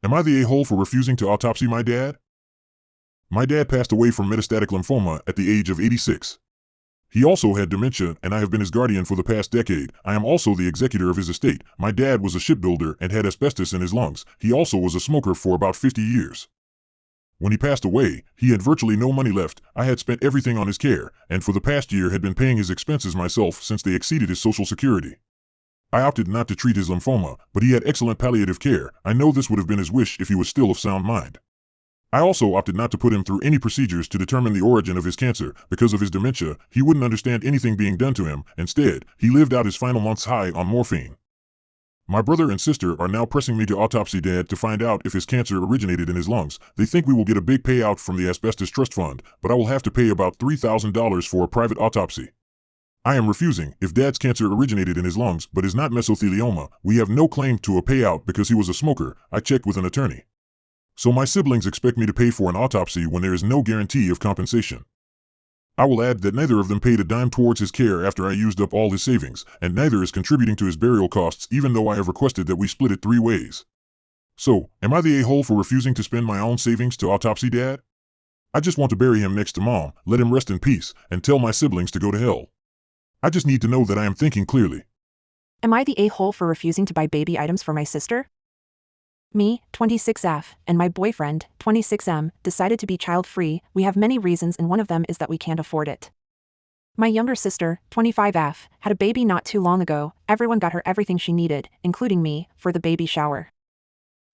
Am I the a-hole for refusing to autopsy my dad? My dad passed away from metastatic lymphoma at the age of 86. He also had dementia, and I have been his guardian for the past decade. I am also the executor of his estate. My dad was a shipbuilder and had asbestos in his lungs. He also was a smoker for about 50 years. When he passed away, he had virtually no money left. I had spent everything on his care, and for the past year had been paying his expenses myself since they exceeded his Social Security. I opted not to treat his lymphoma, but he had excellent palliative care. I know this would have been his wish if he was still of sound mind. I also opted not to put him through any procedures to determine the origin of his cancer. Because of his dementia, he wouldn't understand anything being done to him. Instead, he lived out his final months high on morphine. My brother and sister are now pressing me to autopsy Dad to find out if his cancer originated in his lungs. They think we will get a big payout from the Asbestos Trust Fund, but I will have to pay about $3,000 for a private autopsy. I am refusing. If Dad's cancer originated in his lungs but is not mesothelioma, we have no claim to a payout because he was a smoker. I checked with an attorney. So my siblings expect me to pay for an autopsy when there is no guarantee of compensation. I will add that neither of them paid a dime towards his care after I used up all his savings, and neither is contributing to his burial costs even though I have requested that we split it 3 ways. So, am I the a-hole for refusing to spend my own savings to autopsy Dad? I just want to bury him next to Mom, let him rest in peace, and tell my siblings to go to hell. I just need to know that I am thinking clearly. Am I the a-hole for refusing to buy baby items for my sister? Me, 26F, and my boyfriend, 26M, decided to be child-free. We have many reasons, and one of them is that we can't afford it. My younger sister, 25F, had a baby not too long ago. Everyone got her everything she needed, including me, for the baby shower.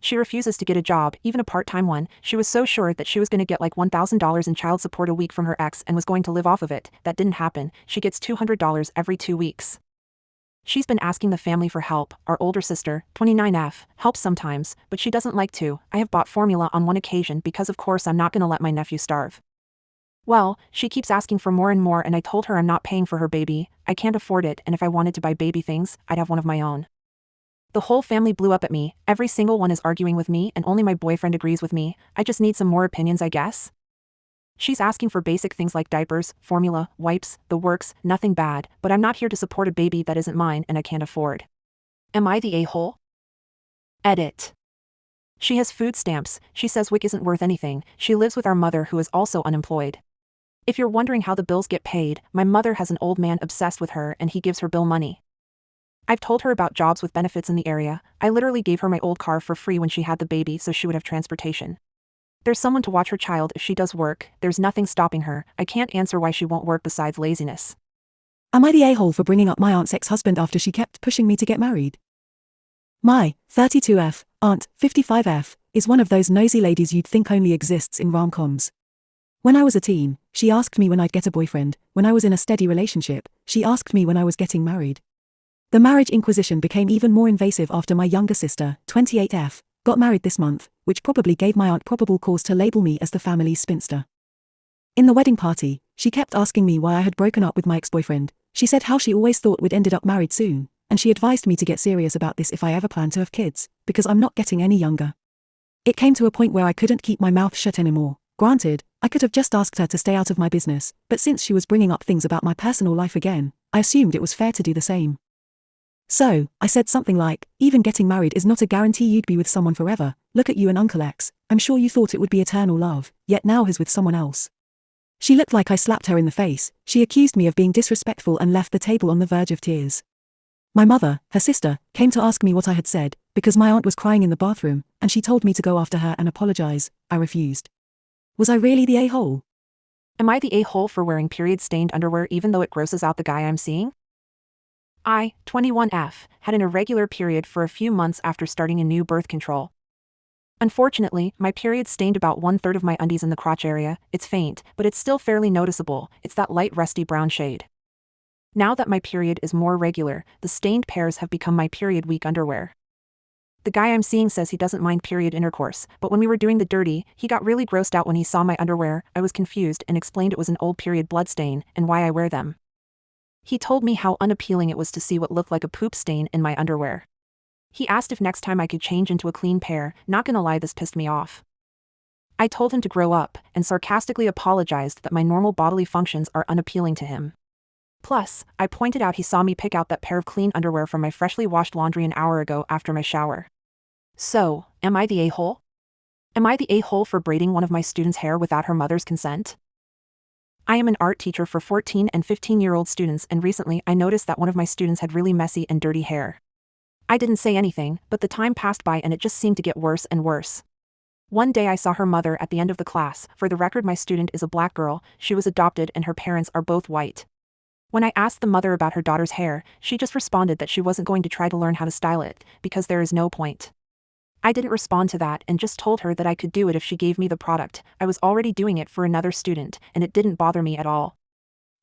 She refuses to get a job, even a part-time one. She was so sure that she was going to get like $1,000 in child support a week from her ex and was going to live off of it. That didn't happen. She gets $200 every 2 weeks. She's been asking the family for help. Our older sister, 29F, helps sometimes, but she doesn't like to. I have bought formula on one occasion because of course I'm not going to let my nephew starve. Well, she keeps asking for more and more, and I told her I'm not paying for her baby. I can't afford it, and if I wanted to buy baby things, I'd have one of my own. The whole family blew up at me. Every single one is arguing with me, and only my boyfriend agrees with me. I just need some more opinions, I guess. She's asking for basic things like diapers, formula, wipes, the works, nothing bad, but I'm not here to support a baby that isn't mine and I can't afford. Am I the a-hole? Edit. She has food stamps. She says WIC isn't worth anything. She lives with our mother, who is also unemployed. If you're wondering how the bills get paid, my mother has an old man obsessed with her and he gives her bill money. I've told her about jobs with benefits in the area. I literally gave her my old car for free when she had the baby so she would have transportation. There's someone to watch her child if she does work. There's nothing stopping her. I can't answer why she won't work besides laziness. Am I the a-hole for bringing up my aunt's ex-husband after she kept pushing me to get married? My 32F aunt, 55F, is one of those nosy ladies you'd think only exists in rom-coms. When I was a teen, she asked me when I'd get a boyfriend. When I was in a steady relationship, she asked me when I was getting married. The marriage inquisition became even more invasive after my younger sister, 28F, got married this month, which probably gave my aunt probable cause to label me as the family's spinster. In the wedding party, she kept asking me why I had broken up with my ex-boyfriend. She said how she always thought we'd ended up married soon, and she advised me to get serious about this if I ever plan to have kids, because I'm not getting any younger. It came to a point where I couldn't keep my mouth shut anymore. Granted, I could have just asked her to stay out of my business, but since she was bringing up things about my personal life again, I assumed it was fair to do the same. So, I said something like, even getting married is not a guarantee you'd be with someone forever. Look at you and Uncle X. I'm sure you thought it would be eternal love, yet now he's with someone else. She looked like I slapped her in the face. She accused me of being disrespectful and left the table on the verge of tears. My mother, her sister, came to ask me what I had said, because my aunt was crying in the bathroom, and she told me to go after her and apologize. I refused. Was I really the a-hole? Am I the a-hole for wearing period-stained underwear even though it grosses out the guy I'm seeing? I, 21F, had an irregular period for a few months after starting a new birth control. Unfortunately, my period stained about 1/3 of my undies in the crotch area. It's faint, but it's still fairly noticeable. It's that light rusty brown shade. Now that my period is more regular, the stained pairs have become my period week underwear. The guy I'm seeing says he doesn't mind period intercourse, but when we were doing the dirty, he got really grossed out when he saw my underwear. I was confused and explained it was an old period blood stain and why I wear them. He told me how unappealing it was to see what looked like a poop stain in my underwear. He asked if next time I could change into a clean pair. Not gonna lie, this pissed me off. I told him to grow up, and sarcastically apologized that my normal bodily functions are unappealing to him. Plus, I pointed out he saw me pick out that pair of clean underwear from my freshly washed laundry an hour ago after my shower. So, am I the a-hole? Am I the a-hole for braiding one of my students' hair without her mother's consent? I am an art teacher for 14 and 15-year-old students, and recently I noticed that one of my students had really messy and dirty hair. I didn't say anything, but the time passed by and it just seemed to get worse and worse. One day I saw her mother at the end of the class. For the record, my student is a black girl, she was adopted and her parents are both white. When I asked the mother about her daughter's hair, she just responded that she wasn't going to try to learn how to style it, because there is no point. I didn't respond to that and just told her that I could do it if she gave me the product. I was already doing it for another student, and it didn't bother me at all.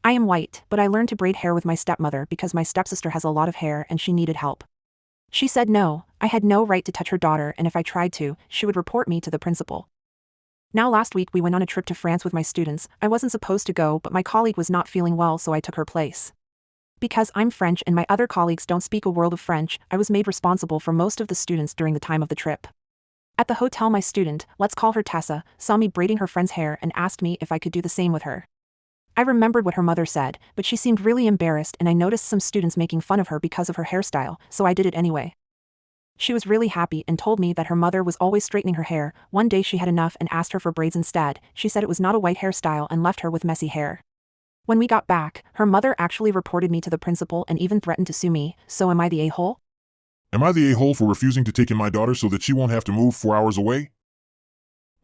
I am white, but I learned to braid hair with my stepmother because my stepsister has a lot of hair and she needed help. She said no, I had no right to touch her daughter, and if I tried to, she would report me to the principal. Now last week we went on a trip to France with my students. I wasn't supposed to go, but my colleague was not feeling well, so I took her place. Because I'm French and my other colleagues don't speak a world of French, I was made responsible for most of the students during the time of the trip. At the hotel, my student, let's call her Tessa, saw me braiding her friend's hair and asked me if I could do the same with her. I remembered what her mother said, but she seemed really embarrassed, and I noticed some students making fun of her because of her hairstyle, so I did it anyway. She was really happy and told me that her mother was always straightening her hair. One day she had enough and asked her for braids instead. She said it was not a white hairstyle and left her with messy hair. When we got back, her mother actually reported me to the principal and even threatened to sue me. So am I the a-hole? Am I the a-hole for refusing to take in my daughter so that she won't have to move 4 hours away?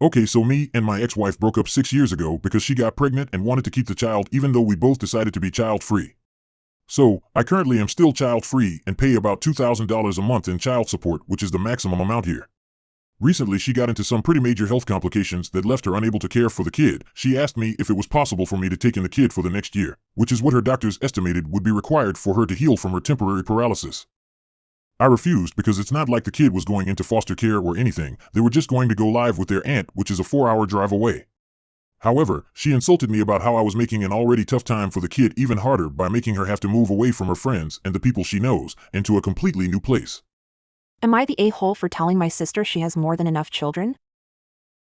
Okay, so me and my ex-wife broke up 6 years ago because she got pregnant and wanted to keep the child even though we both decided to be child-free. So, I currently am still child-free and pay about $2,000 a month in child support, which is the maximum amount here. Recently she got into some pretty major health complications that left her unable to care for the kid. She asked me if it was possible for me to take in the kid for the next year, which is what her doctors estimated would be required for her to heal from her temporary paralysis. I refused because it's not like the kid was going into foster care or anything. They were just going to go live with their aunt, which is a 4-hour drive away. However, she insulted me about how I was making an already tough time for the kid even harder by making her have to move away from her friends and the people she knows into a completely new place. Am I the a-hole for telling my sister she has more than enough children?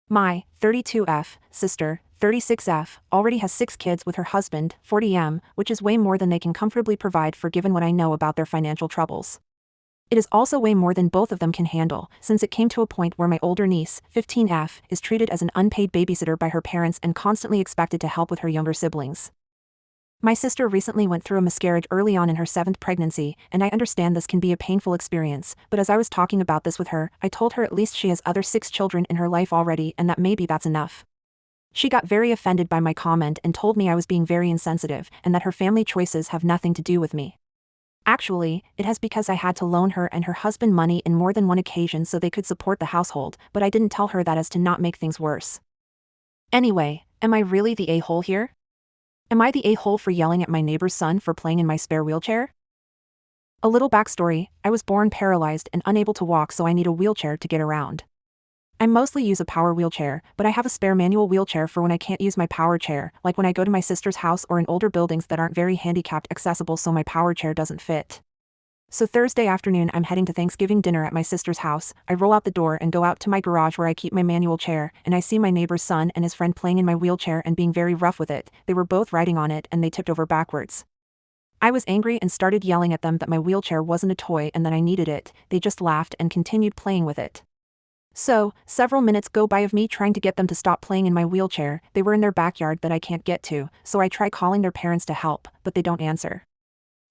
My 32F sister, 36F, already has 6 kids with her husband, 40M, which is way more than they can comfortably provide for given what I know about their financial troubles. It is also way more than both of them can handle, since it came to a point where my older niece, 15F, is treated as an unpaid babysitter by her parents and constantly expected to help with her younger siblings. My sister recently went through a miscarriage early on in her 7th pregnancy, and I understand this can be a painful experience, but as I was talking about this with her, I told her at least she has other 6 children in her life already and that maybe that's enough. She got very offended by my comment and told me I was being very insensitive and that her family choices have nothing to do with me. Actually, it has because I had to loan her and her husband money in more than one occasion so they could support the household, but I didn't tell her that as to not make things worse. Anyway, am I really the a-hole here? Am I the a-hole for yelling at my neighbor's son for playing in my spare wheelchair? A little backstory, I was born paralyzed and unable to walk, so I need a wheelchair to get around. I mostly use a power wheelchair, but I have a spare manual wheelchair for when I can't use my power chair, like when I go to my sister's house or in older buildings that aren't very handicapped accessible so my power chair doesn't fit. So Thursday afternoon I'm heading to Thanksgiving dinner at my sister's house. I roll out the door and go out to my garage where I keep my manual chair, and I see my neighbor's son and his friend playing in my wheelchair and being very rough with it. They were both riding on it and they tipped over backwards. I was angry and started yelling at them that my wheelchair wasn't a toy and that I needed it. They just laughed and continued playing with it. So, several minutes go by of me trying to get them to stop playing in my wheelchair. They were in their backyard that I can't get to, so I try calling their parents to help, but they don't answer.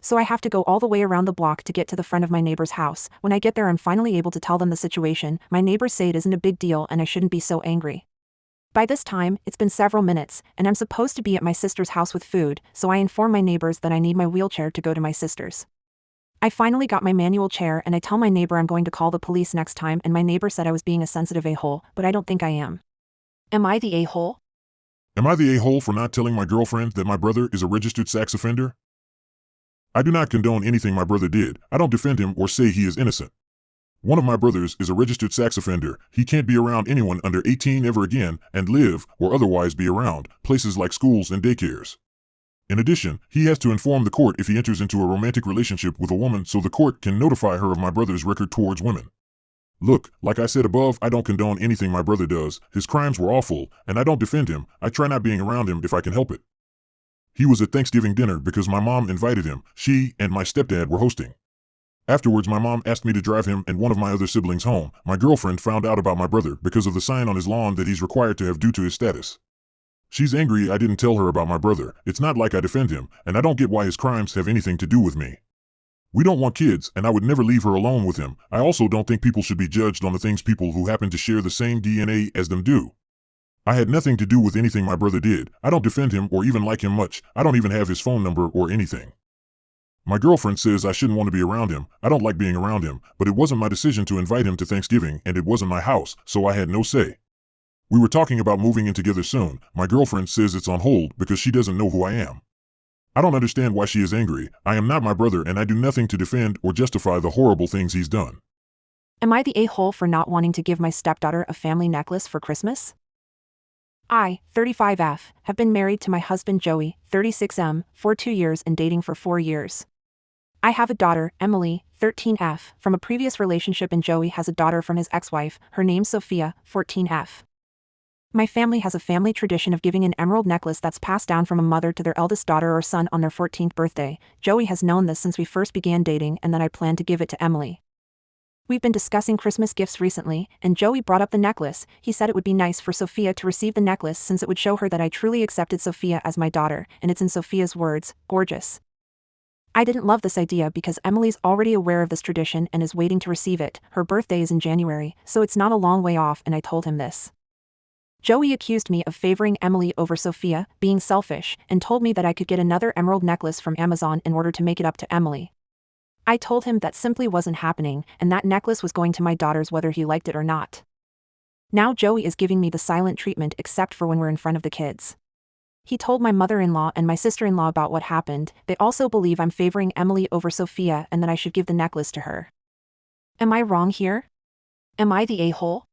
So I have to go all the way around the block to get to the front of my neighbor's house. When I get there I'm finally able to tell them the situation. My neighbors say it isn't a big deal and I shouldn't be so angry. By this time, it's been several minutes, and I'm supposed to be at my sister's house with food, so I inform my neighbors that I need my wheelchair to go to my sister's. I finally got my manual chair and I tell my neighbor I'm going to call the police next time, and my neighbor said I was being a sensitive a-hole, but I don't think I am. Am I the a-hole? Am I the a-hole for not telling my girlfriend that my brother is a registered sex offender? I do not condone anything my brother did. I don't defend him or say he is innocent. One of my brothers is a registered sex offender. He can't be around anyone under 18 ever again and live, or otherwise be around, places like schools and daycares. In addition, he has to inform the court if he enters into a romantic relationship with a woman so the court can notify her of my brother's record towards women. Look, like I said above, I don't condone anything my brother does. His crimes were awful, and I don't defend him. I try not being around him if I can help it. He was at Thanksgiving dinner because my mom invited him. She and my stepdad were hosting. Afterwards, my mom asked me to drive him and one of my other siblings home. My girlfriend found out about my brother because of the sign on his lawn that he's required to have due to his status. She's angry I didn't tell her about my brother. It's not like I defend him, and I don't get why his crimes have anything to do with me. We don't want kids, and I would never leave her alone with him. I also don't think people should be judged on the things people who happen to share the same DNA as them do. I had nothing to do with anything my brother did. I don't defend him or even like him much. I don't even have his phone number or anything. My girlfriend says I shouldn't want to be around him. I don't like being around him, but it wasn't my decision to invite him to Thanksgiving, and it wasn't my house, so I had no say. We were talking about moving in together soon. My girlfriend says it's on hold because she doesn't know who I am. I don't understand why she is angry. I am not my brother, and I do nothing to defend or justify the horrible things he's done. Am I the a-hole for not wanting to give my stepdaughter a family necklace for Christmas? I, 35F, have been married to my husband Joey, 36M, for 2 years and dating for 4 years. I have a daughter, Emily, 13F, from a previous relationship, and Joey has a daughter from his ex-wife, her name's Sophia, 14F. My family has a family tradition of giving an emerald necklace that's passed down from a mother to their eldest daughter or son on their 14th birthday. Joey has known this since we first began dating, and then I plan to give it to Emily. We've been discussing Christmas gifts recently, and Joey brought up the necklace. He said it would be nice for Sophia to receive the necklace since it would show her that I truly accepted Sophia as my daughter, and it's in Sophia's words, gorgeous. I didn't love this idea because Emily's already aware of this tradition and is waiting to receive it. Her birthday is in January, so it's not a long way off, and I told him this. Joey accused me of favoring Emily over Sophia, being selfish, and told me that I could get another emerald necklace from Amazon in order to make it up to Emily. I told him that simply wasn't happening, and that necklace was going to my daughters whether he liked it or not. Now Joey is giving me the silent treatment except for when we're in front of the kids. He told my mother-in-law and my sister-in-law about what happened. They also believe I'm favoring Emily over Sophia and that I should give the necklace to her. Am I wrong here? Am I the a-hole?